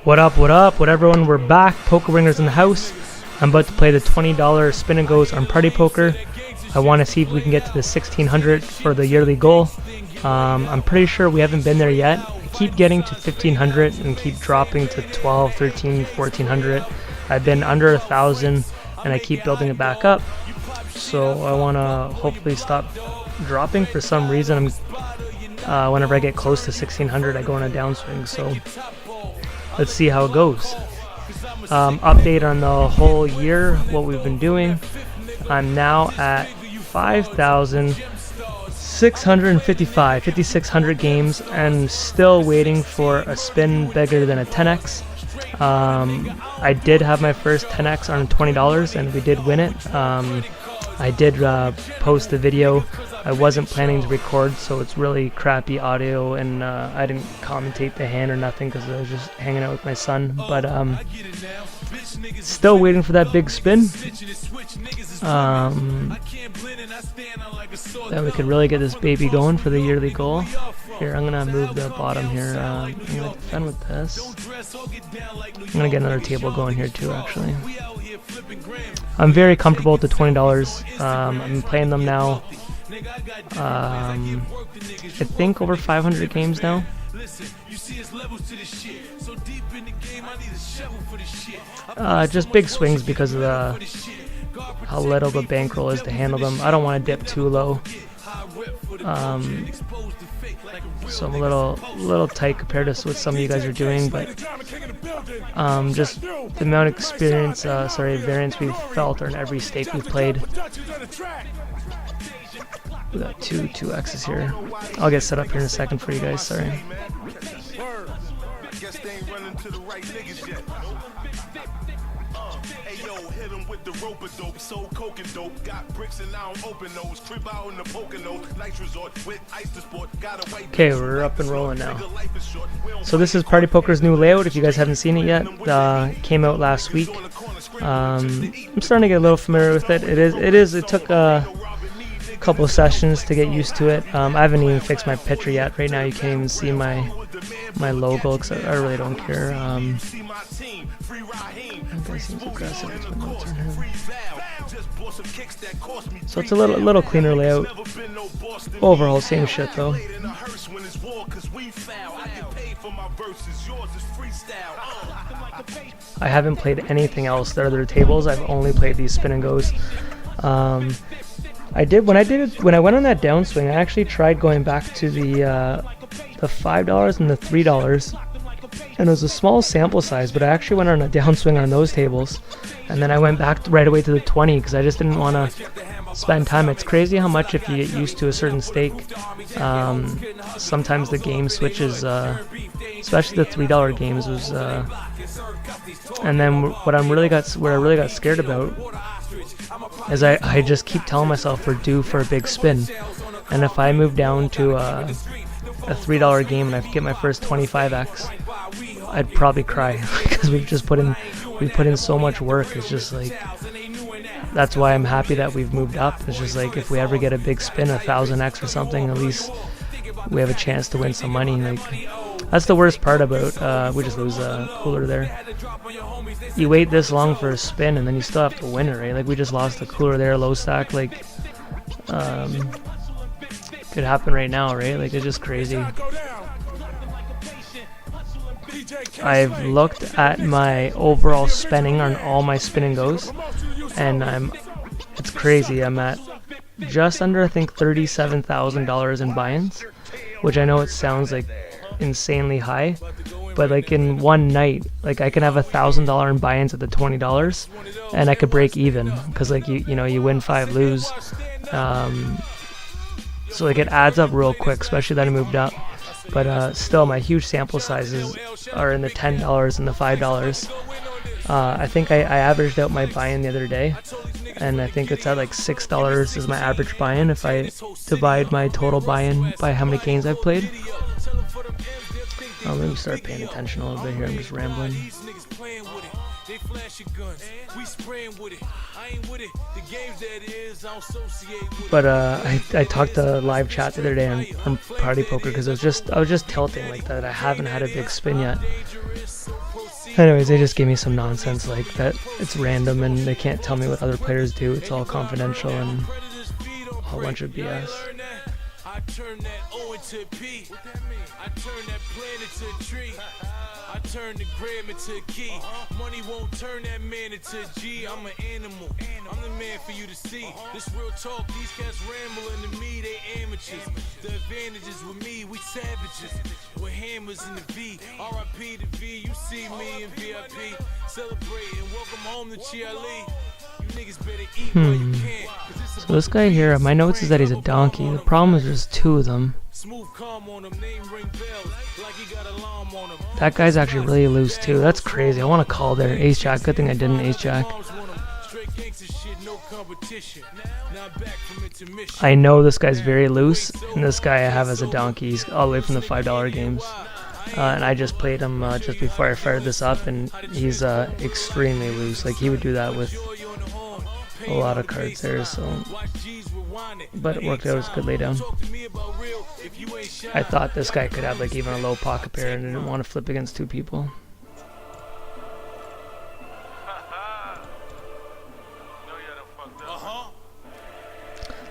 What up, everyone? We're back. Poker Ringers in the house. I'm about to play the $20 spin and goes on Party Poker. I want to see if we can get to the 1600 for the yearly goal. I'm pretty sure we haven't been there yet. I keep getting to 1500 and keep dropping to 12, 13, 1400. I've been under 1,000 and I keep building it back up. So I want to hopefully stop dropping. For some reason, whenever I get close to 1600, I go on a downswing. So let's see how it goes. Update on the whole year, what we've been doing. I'm now at 5,655, 5,600 games, and still waiting for a spin bigger than a 10x. I did have my first 10x on $20 and we did win it. I did post the video. I wasn't planning to record, so it's really crappy audio, and I didn't commentate the hand or nothing because I was just hanging out with my son. But still waiting for that big spin. Then we could really get this baby going for the yearly goal. Here, I'm gonna move the bottom here. I'm gonna defend with this. I'm gonna get another table going here too, actually. I'm very comfortable with the $20. I'm playing them now. I think over 500 games now. Just big swings because of how little the bankroll is to handle them. I don't want to dip too low. So I'm a little tight compared to what some of you guys are doing, but just the amount of experience, variance we've felt on every stake we've played. We got two X's here. I'll get set up here in a second for you guys, sorry. Okay, we're up and rolling now. So this is Party Poker's new layout. If you guys haven't seen it yet, it came out last week. I'm starting to get a little familiar with it. It took a couple of sessions to get used to it. I haven't even fixed my picture yet. Right now you can't even see my logo because I really don't care. That guy seems aggressive. So it's a little cleaner layout. Overall, same shit though. I haven't played anything else. There are other tables. I've only played these spin and goes. When I went on that downswing, I actually tried going back to the $5 and the $3, and it was a small sample size, but I actually went on a downswing on those tables, and then I went back right away to the 20 because I just didn't want to spend time. It's crazy how much, if you get used to a certain stake, sometimes the game switches, especially the $3 games was, and then what I really got scared about is I just keep telling myself we're due for a big spin, and if I move down to a $3 game and I get my first 25x, I'd probably cry because we put in so much work. It's just like, that's why I'm happy that we've moved up. It's just like, if we ever get a big spin, 1000x or something, at least we have a chance to win some money. Like, that's the worst part about we just lose a cooler there. You wait this long for a spin and then you still have to win it, right? Like, we just lost a cooler there, low stack. Like, could happen right now, right? Like, it's just crazy. I've looked at my overall spending on all my spin and goes, and it's crazy. I'm at just under, I think, $37,000 in buy-ins, which I know it sounds like insanely high, but like in one night, like I can have $1,000 in buy-ins at the $20 and I could break even because, like, you win 5, lose, so like it adds up real quick, especially that I moved up. But still, my huge sample sizes are in the $10 and the $5. I think I averaged out my buy-in the other day, and I think it's at like $6 is my average buy-in if I divide my total buy-in by how many games I've played. Let me start paying attention a little bit here. I'm just rambling. But I talked to live chat the other day on Party Poker because I was just tilting like that. I haven't had a big spin yet. Anyways, they just gave me some nonsense like that. It's random and they can't tell me what other players do. It's all confidential and a whole bunch of BS. I turn that O into P. I turn that plan into a tree. I turn the gram into a key. Money won't turn that man into a G. I'm an animal. I'm the man for you to see. This real talk, these cats rambling to me, they amateurs. The advantages with me, we savages. With hammers in the V. R.I.P. to V. You see me in VIP. Celebrating. Welcome home to Chiali. So this guy here, my notes is that he's a donkey. The problem is there's two of them. That guy's actually really loose too. That's crazy. I want to call there. Ace Jack. Good thing I didn't Ace Jack. I know this guy's very loose, and this guy I have as a donkey. He's all the way from the $5 games. And I just played him just before I fired this up, and he's extremely loose. Like, he would do that with a lot of cards there, so. But it worked out as a good laydown. I thought this guy could have like even a low pocket pair, and I didn't want to flip against two people.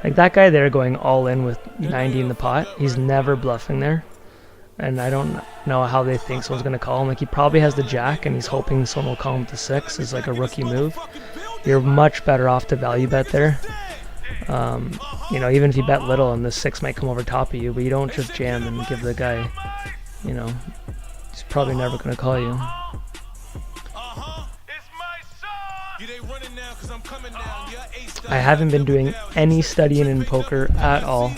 Like that guy there going all in with 90 in the pot, he's never bluffing there. And I don't know how they think someone's going to call him. Like, he probably has the jack and he's hoping someone will call him to 6 is like a rookie move. You're much better off to value bet there. You know, even if you bet little and the 6 might come over top of you, but you don't just jam and give the guy, you know, he's probably never going to call you. I haven't been doing any studying in poker at all.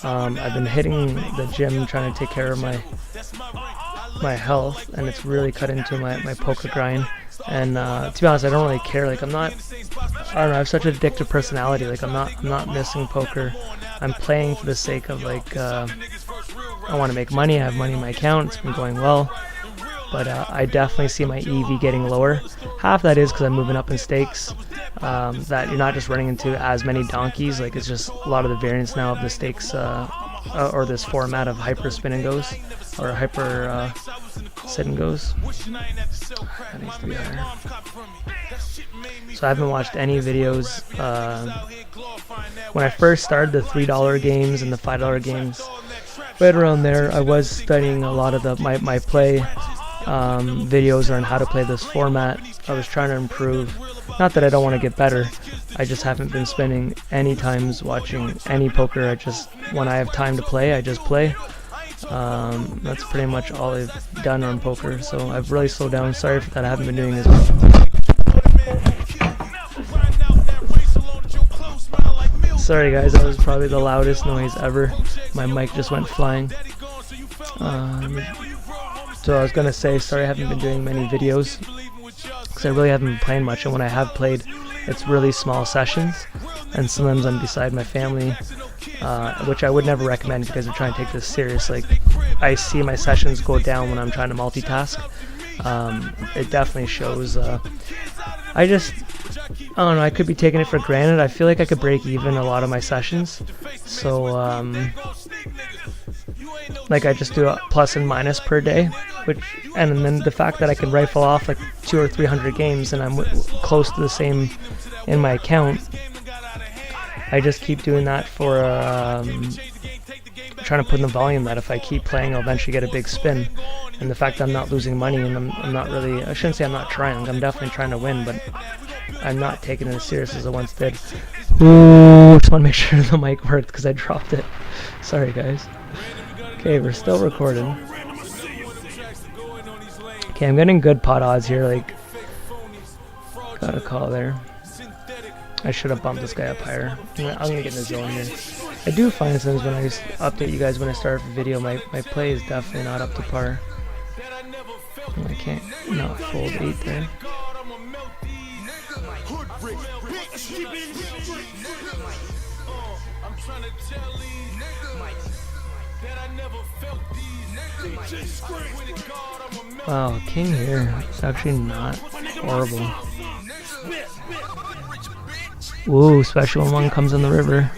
I've been hitting the gym trying to take care of my health, and it's really cut into my poker grind. And to be honest, I don't really care. Like, I don't know, I have such an addictive personality. Like, I'm not missing poker. I'm playing for the sake of, like, I want to make money. I have money in my account. It's been going well. But I definitely see my EV getting lower. Half that is because I'm moving up in stakes. That you're not just running into as many donkeys. Like, it's just a lot of the variance now of the stakes, or this format of hyper spin and goes, or hyper sit and goes. That needs to be higher. So I haven't watched any videos. When I first started the $3 games and the $5 games, right around there, I was studying a lot of my play videos on how to play this format. I was trying to improve. Not that I don't want to get better, I just haven't been spending any times watching any poker. I just, when I have time to play, I just play. That's pretty much all I've done on poker, so I've really slowed down. Sorry for that, I haven't been doing as well. Sorry guys, that was probably the loudest noise ever. My mic just went flying. So I was gonna say, sorry I haven't been doing many videos, because I really haven't been playing much, and when I have played, it's really small sessions, and sometimes I'm beside my family, which I would never recommend if you guys are trying to take this serious. Like, I see my sessions go down when I'm trying to multitask. It definitely shows. I don't know, I could be taking it for granted. I feel like I could break even a lot of my sessions, so like I just do a plus and minus per day, and then the fact that I can rifle off like 200 or 300 games and I'm close to the same in my account, I just keep doing that for trying to put in the volume that if I keep playing I'll eventually get a big spin. And the fact that I'm not losing money, and I'm not really, I shouldn't say I'm not trying, I'm definitely trying to win, but I'm not taking it as serious as I once did. Ooh, just want to make sure the mic worked because I dropped it. Sorry guys. Okay, we're still recording. Okay, I'm getting good pot odds here, like, got a call there. I should have bumped this guy up higher. I'm gonna get in the zone here. I do find sometimes when I update you guys when I start a video, my play is definitely not up to par. I can't not fold 8 there. Wow, king here. It's actually not horrible. Woo, special one comes in the river.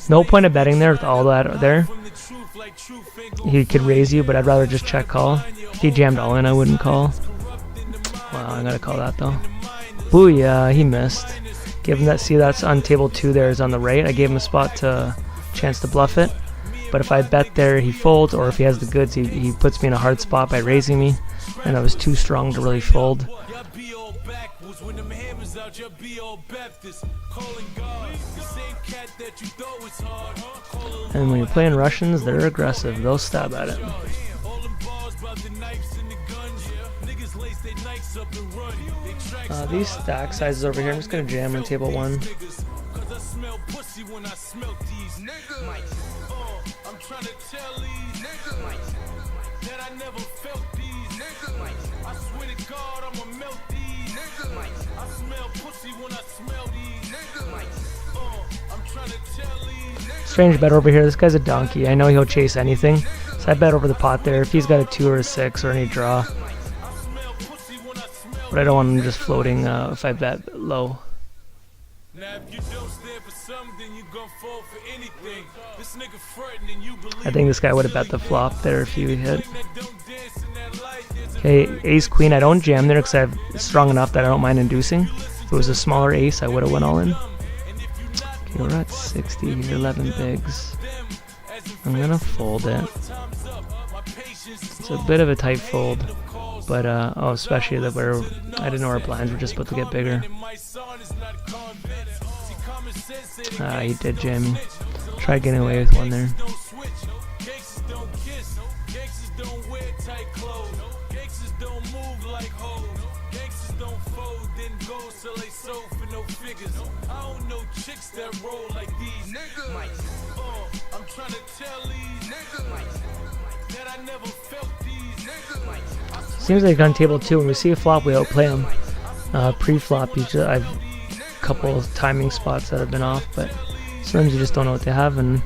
No point of betting there with all that there. He could raise you, but I'd rather just check call. If he jammed all in, I wouldn't call. Wow, I gotta call that though. Booyah, he missed. Give him that. See, that's on table 2 there is on the right. I gave him a spot to chance to bluff it. But if I bet there, he folds, or if he has the goods, he puts me in a hard spot by raising me. And I was too strong to really fold. And when you're playing Russians, they're aggressive. They'll stab at it. These stack sizes over here, I'm just going to jam on table 1. I'm trying to tell these that I never felt these. I swear to God, I'ma melt these. I smell pussy when I smell these. I'm trying to tell these. Strange bet over here. This guy's a donkey. I know he'll chase anything. So I bet over the pot there. If he's got a 2 or a 6 or any draw. But I don't want him just floating if I bet low. Now if you don't stand for something, you gon' fall for anything. This nigga frontin' and you believe. I think this guy would have bet the flop there if he hit. Okay, ace queen. I don't jam there because I'm strong enough that I don't mind inducing. If it was a smaller ace, I would have went all in. Okay, we're at 60 here, 11 bigs. I'm gonna fold it. It's a bit of a tight fold, but oh, especially that I didn't know our blinds were just about to get bigger. He did jam me. Tried getting away with one there. Seems like on table 2, when we see a flop, we outplay him. Pre-flop, I've a couple of timing spots that have been off, but sometimes you just don't know what they have. And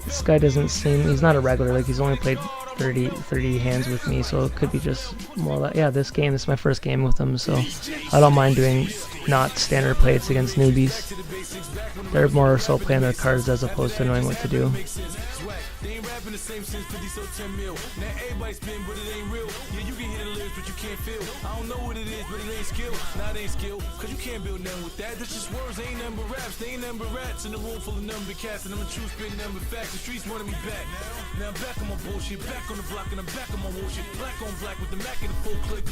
this guy doesn't seem, he's not a regular, like he's only played 30 hands with me, so it could be just more like, yeah, this is my first game with him, so I don't mind doing not standard plays against newbies. They're more so playing their cards as opposed to knowing what to do. In the same sense, 50 so 10 mil. Now everybody spin, but it ain't real. Yeah, you can hear the lyrics, but you can't feel. I don't know what it is, but it ain't skill. Nah, it ain't skill, cause you can't build nothing with that. That's just words, they ain't nothing but raps. They ain't nothing but rats in a room full of number cats. And I'm a true spin number facts. The streets wanted me back. Now I'm back on my bullshit, back on the block, and I'm back on my bullshit. Black on black with the Mac and the full click.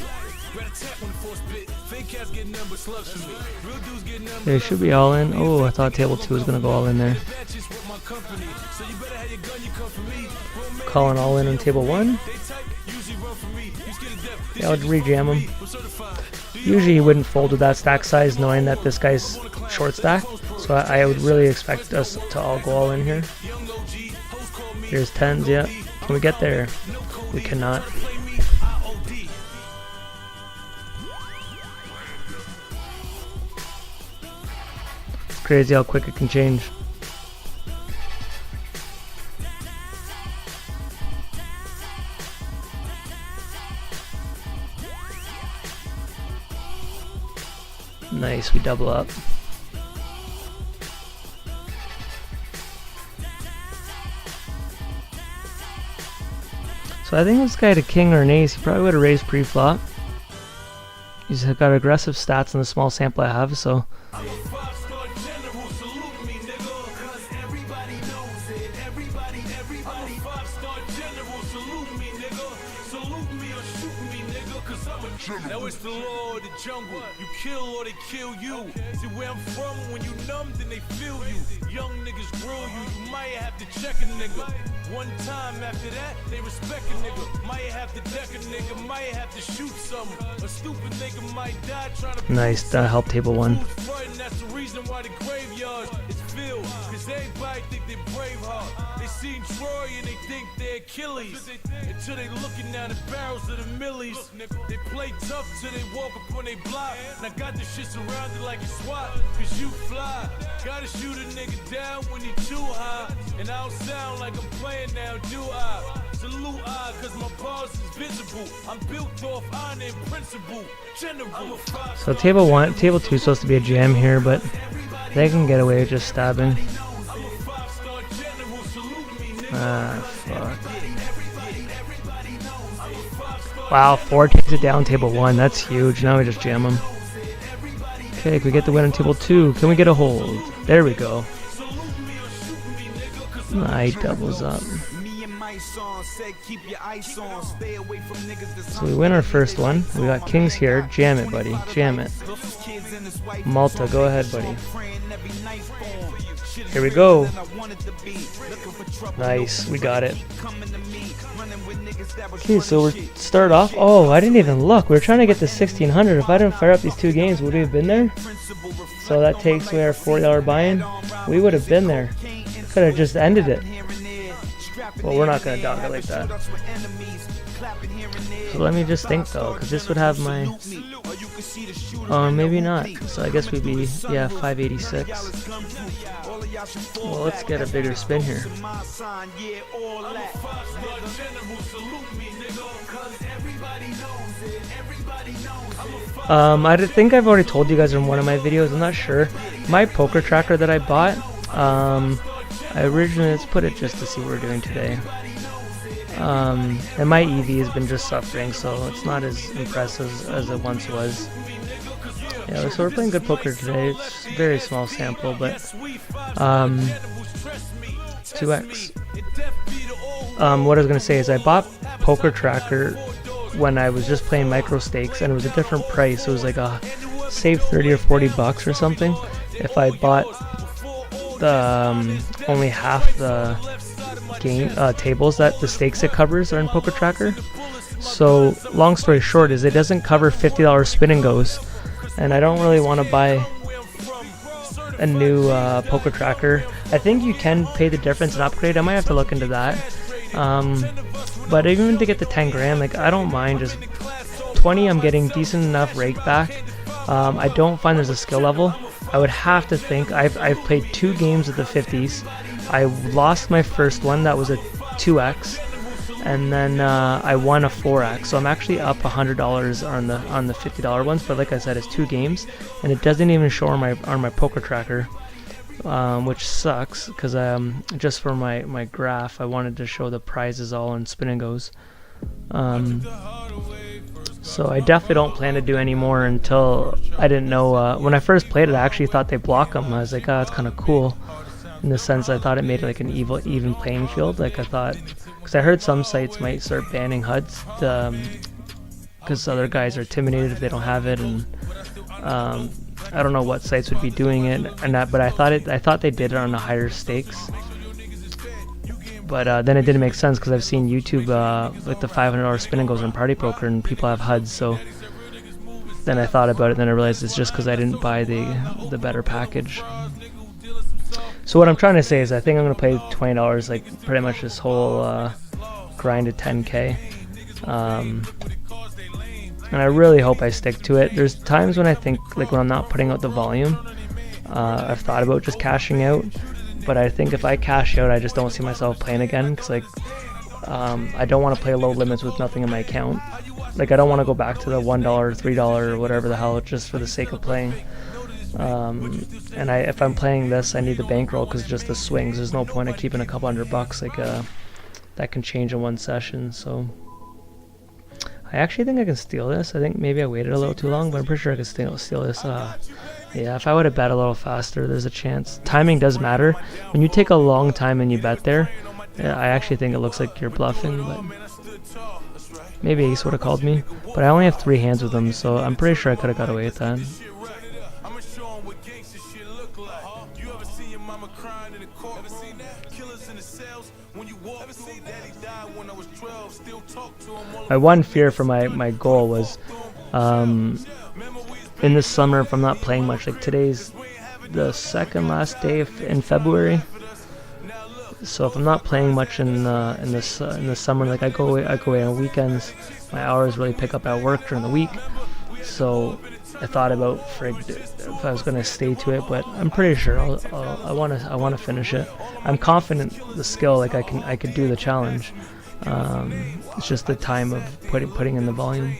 Rat attack when the force bit. Fake cats get number slugs from me. Real dudes get number. They should be all in. Oh, I thought table 2 was gonna go all in there. So you better have your gun, you come for me. Calling all in on table 1. Yeah, I would re-jam him. Usually he wouldn't fold with that stack size, knowing that this guy's short stack. So I would really expect us to all go all in here. Here's 10s, yeah. Can we get there? We cannot. It's crazy how quick it can change. Nice, we double up. So I think this guy had a king or an ace. He probably would have raised pre-flop. He's got aggressive stats in the small sample I have, so. Now it's the law of the jungle. You kill or they kill you. See where I'm from, when you numb, then they feel you. Young niggas grill you, you might have to check a nigga. One time after that, they respect a nigga. Might have to deck a nigga, might have to shoot something. A stupid nigga might die trying to. Nice, help table 1. That's the reason why the graveyard is filled. Cause everybody think they Braveheart. They seen Troy and they think they're Achilles. Until they looking down the barrels of the millies. They play tough till they walk up on they block. And I got this shit surrounded like a SWAT. Cause you fly. Gotta shoot a nigga down when he too high. And I don't sound like I'm playing now, do I? Salute I, cause my bars is visible. I'm built off honor and principle. General. So table 2 is supposed to be a jam here, but they can get away with just stabbing. Ah, fuck. Wow, 4 takes it down table 1. That's huge. Now we just jam him. Okay, can we get the win on table 2? Can we get a hold? There we go. I doubles up. So we win our first one. We got kings here. Jam it, buddy. Jam it. Malta, go ahead, buddy. Here we go. Nice, we got it. Okay, so we're start off. Oh, I didn't even look. We were trying to get to 1600. If I didn't fire up these 2 games, would we have been there? So that takes away our $40 buy-in. We would have been there. Could have just ended it. Well, we're not gonna dog it like that. So let me just think though, because this would have my. Oh, maybe not. So I guess we'd be, yeah, 586. Well, let's get a bigger spin here. I think I've already told you guys in one of my videos. I'm not sure. My poker tracker that I bought. I originally, let's put it just to see what we're doing today. And my EV has been just suffering, so it's not as impressive as it once was. Yeah, so we're playing good poker today. It's a very small sample, but 2x. What I was gonna say is I bought Poker Tracker when I was just playing micro stakes, and it was a different price. It was like a save 30 or 40 bucks or something if I bought the only half the game tables that the stakes it covers are in Poker Tracker. So long story short is it doesn't cover $50 spin and goes, and I don't really want to buy a new Poker Tracker. I think you can pay the difference and upgrade. I might have to look into that. But even to get the 10 grand, like I don't mind. Just 20, I'm getting decent enough rake back. I don't find there's a skill level. I would have to think. I've played 2 games of the 50s. I lost my first one. That was a 2x, and then I won a 4x. So I'm actually up $100 on the $50 ones. But like I said, it's 2 games, and it doesn't even show on my Poker Tracker, which sucks because just for my graph, I wanted to show the prizes all on spin and goes. So I definitely don't plan to do any more until I didn't know. When I first played it, I actually thought they block them. I was like, oh, that's kind of cool. In the sense, I thought it made like an even playing field. Like I thought, because I heard some sites might start banning HUDs because other guys are intimidated if they don't have it, and I don't know what sites would be doing it, and that. But I thought they did it on the higher stakes. But then it didn't make sense because I've seen YouTube like the $500 spin and goes on Party Poker, and people have HUDs. So then I thought about it, and then I realized it's just because I didn't buy the better package. So what I'm trying to say is I think I'm going to play $20 like pretty much this whole grind to 10k. And I really hope I stick to it. There's times when I think, like when I'm not putting out the volume, I've thought about just cashing out. But I think if I cash out, I just don't see myself playing again. Because like, I don't want to play low limits with nothing in my account. Like I don't want to go back to the $1, $3 or whatever the hell just for the sake of playing. And if I'm playing this, I need the bankroll because just the swings. There's no point of keeping a couple $100 like that can change in one session. So I actually think I can steal this. I think maybe I waited a little too long, but I'm pretty sure I can steal this. Yeah, if I would have bet a little faster, there's a chance. Timing does matter. When you take a long time and you bet there, I actually think it looks like you're bluffing, but maybe Ace would have called me. But I only have 3 hands with him, so I'm pretty sure I could have got away with that. My one fear for my goal was in the summer, if I'm not playing much, like today's the second last day in February, so if I'm not playing much in the summer, like I go away on weekends, my hours really pick up at work during the week. So I thought about if I was gonna stay to it, but I'm pretty sure I want to finish it. I'm confident the skill, like I could do the challenge. It's just the time of putting in the volume.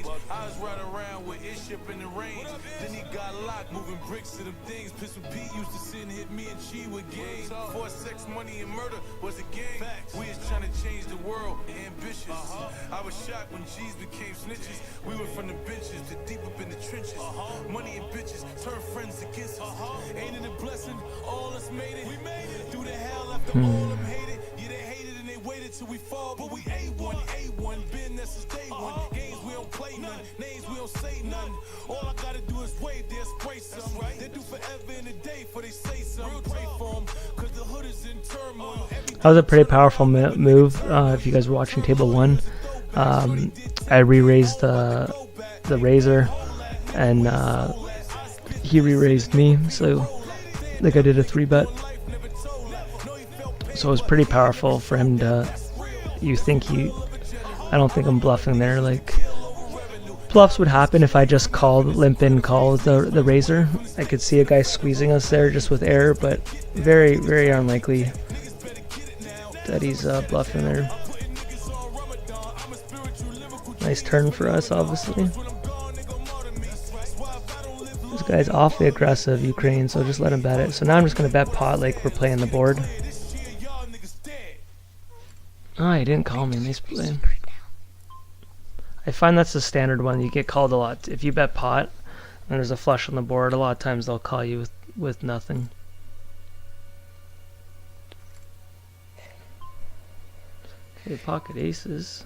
bricks to them things. Pistol Pete used to sit and hit me and she would game. For sex, money, and murder was a game. We was trying to change the world, ambitious. I was shocked when G's became snitches. We were from the benches to deep up in the trenches. Money and bitches turn friends against us. Ain't it a blessing? All us made it. We made it through the hell after all them hated. Yeah, they hated and they waited till we fall, but we A1, been there since day one. Games we don't play none, names we don't say none. All I gotta do is wave there, spray some. They do forever in a day for they say something. Pray for them, cause the hood is in turmoil. That was a pretty powerful move. If you guys were watching table 1, I re-raised the razor, and he re-raised me, so I think I did a 3-bet. So it was pretty powerful for him to, I don't think I'm bluffing there. Like, bluffs would happen if I just limp in call with the razor. I could see a guy squeezing us there just with air, but very, very unlikely that he's bluffing there. Nice turn for us, obviously. This guy's awfully aggressive, Ukraine, so just let him bet it. So now I'm just going to bet pot like we're playing the board. Oh, he didn't call me. Nice play. I find that's the standard one. You get called a lot. If you bet pot and there's a flush on the board, a lot of times they'll call you with nothing. Okay, pocket aces.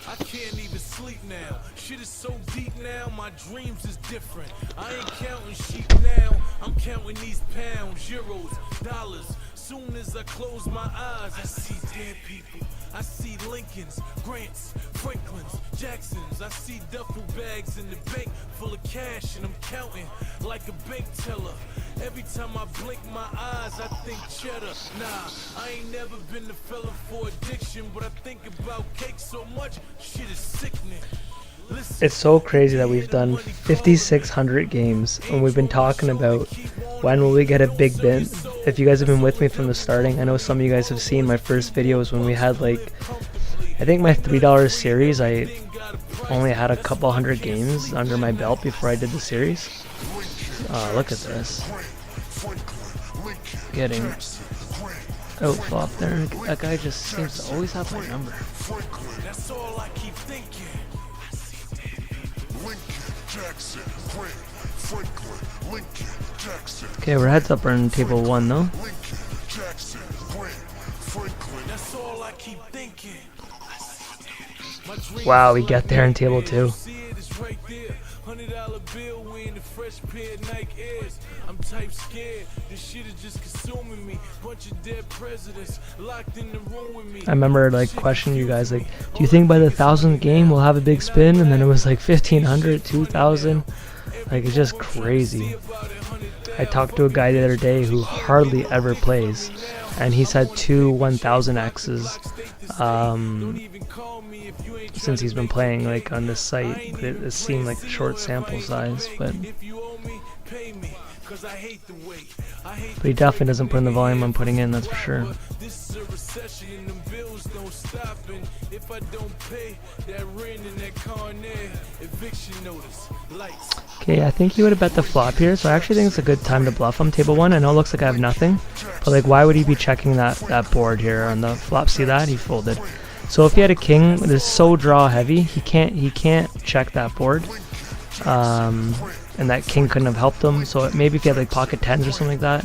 I can't even sleep now. Shit is so deep now, my dreams is different. I ain't counting sheep now, I'm counting these pounds, euros, dollars. Soon as I close my eyes, I see dead people. I see Lincolns, Grants, Franklins, Jacksons. I see duffel bags in the bank full of cash, and I'm counting like a bank teller. Every time I blink my eyes, I think cheddar. Nah, I ain't never been the fella for addiction, but I think about cake so much, shit is sickening. It's so crazy that we've done 5,600 games, and we've been talking about when will we get a big bin. If you guys have been with me from the starting, I know some of you guys have seen my first videos when we had like, I think my $3 series, I only had a couple hundred games under my belt before I did the series. Look at this. Getting outflopped there. That guy just seems to always have my number. That's all I keep thinking. Okay, we're heads up on table 1 though. That's all I keep thinking. Wow, we get there in table 2. $100 bill wearing a fresh pair of Nike Airs. I'm type scared. This shit is just consuming me. Bunch of dead presidents locked in the room with me. I remember like questioning you guys like, do you think by the 1,000th game we'll have a big spin? And then it was like 1,500, 2,000. Like, it's just crazy. I talked to a guy the other day who hardly ever plays, and he's had 2 1,000Xs since he's been playing like on this site. It seemed like a short sample size, but he definitely doesn't put in the volume I'm putting in, that's for sure. This is a recession and them bills don't stop, and if I don't pay that rent and that carnet, eviction notice, lights. Okay, I think he would have bet the flop here, so I actually think it's a good time to bluff on table 1. I know it looks like I have nothing, but like, why would he be checking that board here on the flop? See that? He folded. So if he had a king that is so draw heavy, he can't check that board. And that king couldn't have helped him, so maybe if he had like pocket 10s or something like that,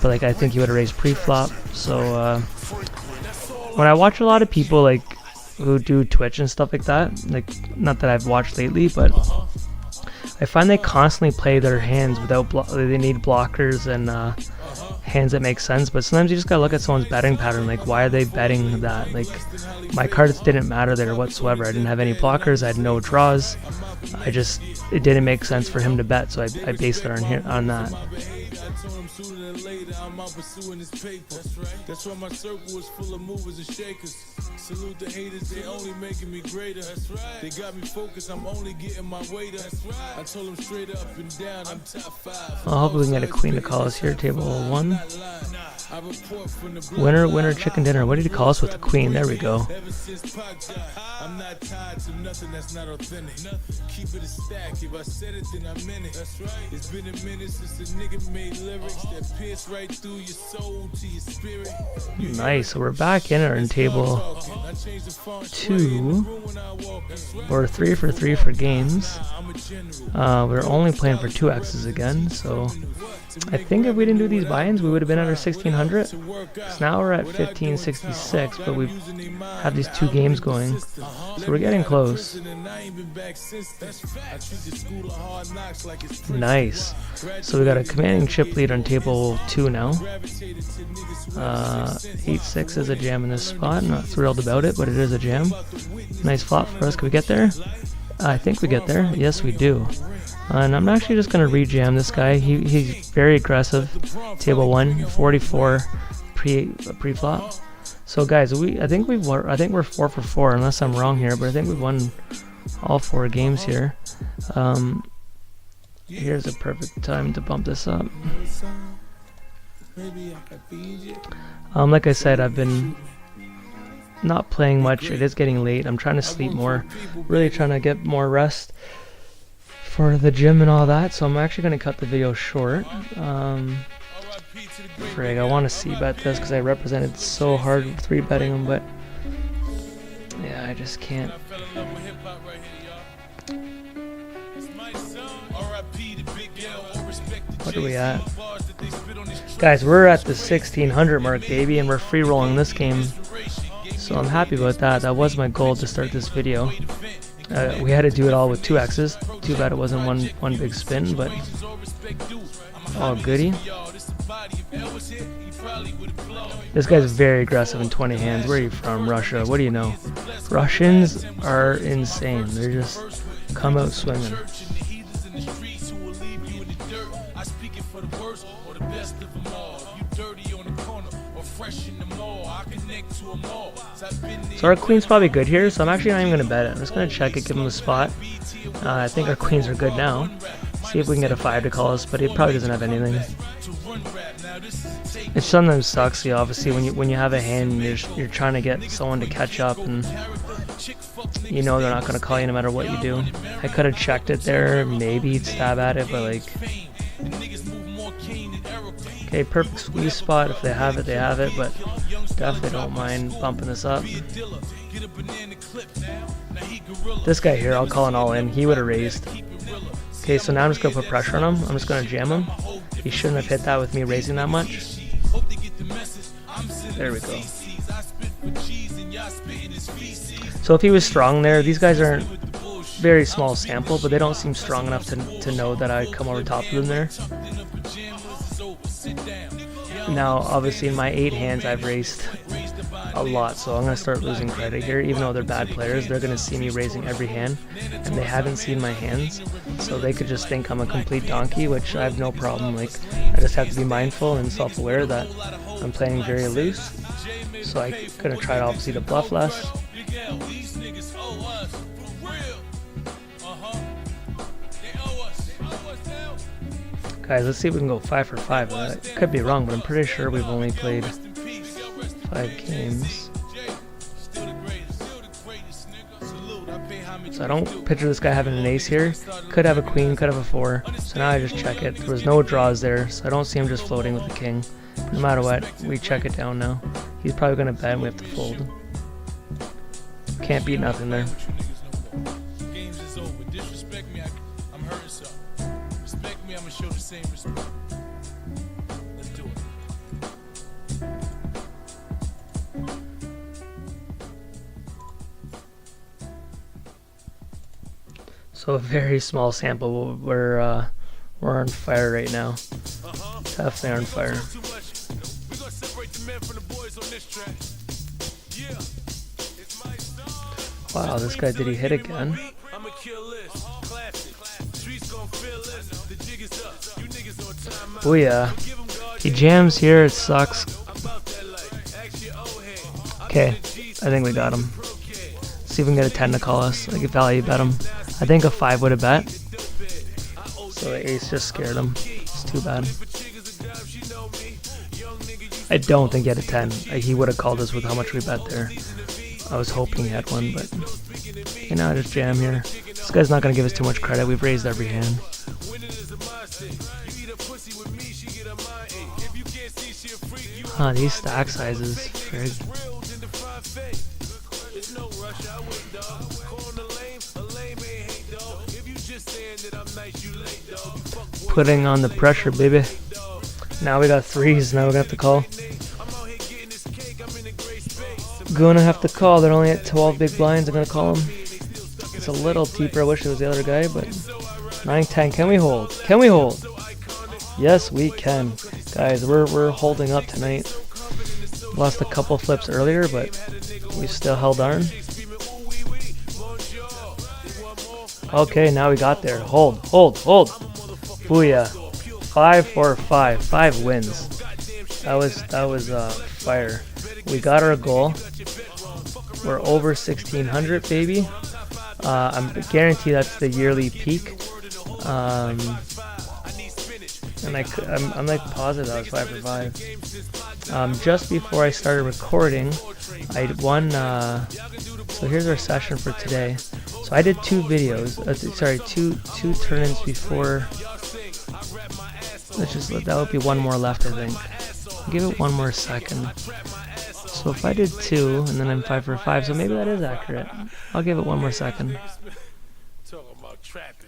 but like I think he would have raised pre-flop. So when I watch a lot of people like who do Twitch and stuff like that, like, not that I've watched lately, but I find they constantly play their hands without they need blockers and hands that make sense. But sometimes you just gotta look at someone's betting pattern, like, why are they betting that? Like, my cards didn't matter there whatsoever. I didn't have any blockers, I had no draws. It didn't make sense for him to bet, so I based it on that. than later, I'm out pursuing this paper. That's right. That's why my circle is full of movers and shakers. Salute the haters, they only making me greater. That's right. They got me focused, I'm only getting my weight up. That's right. I told them straight up and down, I'm top 5. I hope we can get a queen to call us here. Table 1. Winner, chicken dinner. What did he call us with the queen? There we go. I'm not tied to nothing that's not authentic. Keep it a stack. If I said it, then I meant it. That's right. It's been a minute since a nigga made lyrics that pierce right through your soul to your spirit. Nice. So we're back in our table 2 or 3 for 3 for games. We're only playing for 2x's again. So I think if we didn't do these buy-ins, we would have been under 1600. So now we're at 1566, but we have these 2 games going. So we're getting close. Nice. So we got a commanding chip lead on table 2 now. 8-6 is a jam in this spot. Not thrilled about it, but it is a jam. Nice flop for us. Can we get there? I think we get there. Yes, we do. And I'm actually just going to rejam this guy. He's very aggressive. Table 1, 44 pre-flop. So guys, I think we're 4 for 4 unless I'm wrong here, but I think we've won all 4 games here. Here's a perfect time to bump this up. Like I said, I've been not playing much. It is getting late. I'm trying to sleep more. Really trying to get more rest for the gym and all that. So I'm actually going to cut the video short. Frig, I want to c-bet this because I represented so hard 3-betting them, but yeah, I just can't. What are we at? Guys, we're at the 1600 mark, baby, and we're free rolling this game. So I'm happy about that. That was my goal to start this video. We had to do it all with 2 X's. Too bad it wasn't one big spin, but all goody. This guy's very aggressive in 20 hands. Where are you from? Russia. What do you know? Russians are insane. They just come out swinging. So our queen's probably good here, so I'm actually not even going to bet it. I'm just going to check it, give him a spot. I think our queens are good now. See if we can get a 5 to call us, but he probably doesn't have anything. It sometimes sucks, yeah, obviously, when you have a hand, you're trying to get someone to catch up, and you know they're not going to call you no matter what you do. I could have checked it there, maybe he'd stab at it, but like... Okay, perfect squeeze spot. If they have it, they have it, but definitely don't mind bumping this up. This guy here, I'll call an all in. He would have raised. Okay, so now I'm just going to put pressure on him. I'm just going to jam him. He shouldn't have hit that with me raising that much. There we go. So if he was strong there, these guys aren't very small sample, but they don't seem strong enough to know that I'd come over top of them there. Now, obviously, in my 8 hands, I've raised a lot, so I'm going to start losing credit here. Even though they're bad players, they're going to see me raising every hand, and they haven't seen my hands, so they could just think I'm a complete donkey, which I have no problem. Like, I just have to be mindful and self-aware that I'm playing very loose, so I'm going to try, obviously, to bluff less. Guys, let's see if we can go 5 for 5. I could be wrong, but I'm pretty sure we've only played 5 games. So I don't picture this guy having an ace here. Could have a queen, could have a 4. So now I just check it. There was no draws there, so I don't see him just floating with the king. But no matter what, we check it down now. He's probably going to bet and we have to fold. Can't beat nothing there. Show the same respect. Let's do it. So a very small sample. We're on fire right now. Definitely on fire. Wow, this guy, did he hit again? Oh yeah. He jams here, it sucks. Okay, I think we got him. See if we can get a 10 to call us. Like, if value bet him. I think a 5 would have bet. So the ace just scared him. It's too bad. I don't think he had a 10. He would have called us with how much we bet there. I was hoping he had one, but you know, just jam here. This guy's not going to give us too much credit. We've raised every hand. Huh, these stack sizes. Very... Putting on the pressure, baby. Now we got 3s. Now we're gonna have to call. Gonna have to call. They're only at 12 big blinds. I'm gonna call them. It's a little deeper. I wish it was the other guy, but 9-10. Can we hold? Can we hold? Yes, we can. Guys, we're holding up tonight. Lost a couple flips earlier, but we still held on. Okay, now we got there. Hold, hold, hold. Booyah. 5 for 5. 5 wins. That was fire. We got our goal. We're over 1600, baby. I'm guaranteed that's the yearly peak. And I'm like positive that was 5 for 5. Just before I started recording, I won. So here's our session for today. So I did 2 videos. Two turn-ins before. Let's just that would be 1 more left, I think. Give it 1 more second. So if I did 2 and then I'm 5 for 5, so maybe that is accurate. I'll give it 1 more second.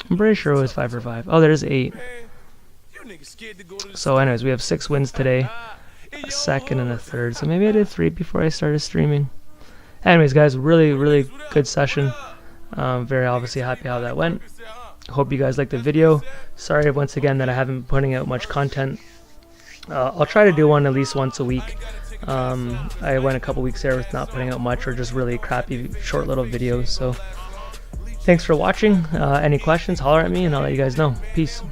I'm pretty sure it was 5 for 5. Oh, there's 8. So anyways, we have 6 wins today, a second and a third. So maybe I did 3 before I started streaming. Anyways, guys, really good session. Very obviously happy how that went. Hope you guys liked the video. Sorry once again that I haven't been putting out much content. I'll try to do one at least once a week. I went a couple weeks there with not putting out much or just really crappy short little videos. So thanks for watching. Any questions, holler at me and I'll let you guys know. Peace.